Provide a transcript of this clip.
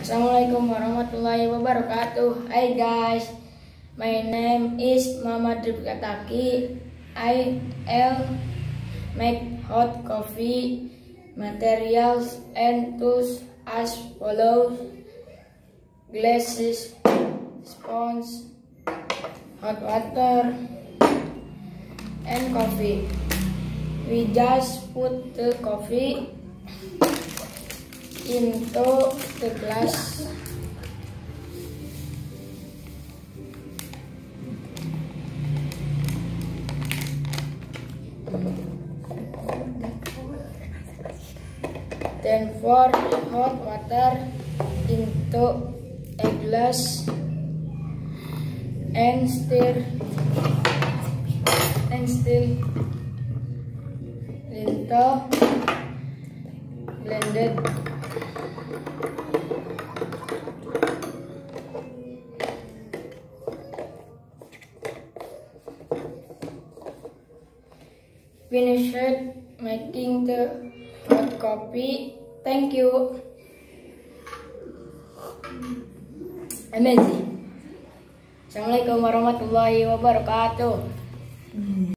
Assalamualaikum warahmatullahi wabarakatuh. Hi guys, my name is Taqi. I'll make hot coffee. Materials and tools as follows: glasses, sponge, hot water, and coffee. We just put the coffee into the glass. Then pour the hot water into a glass and stir until blended. Finished making the hot coffee. Thank you. Amazing. Assalamualaikum warahmatullahi wabarakatuh.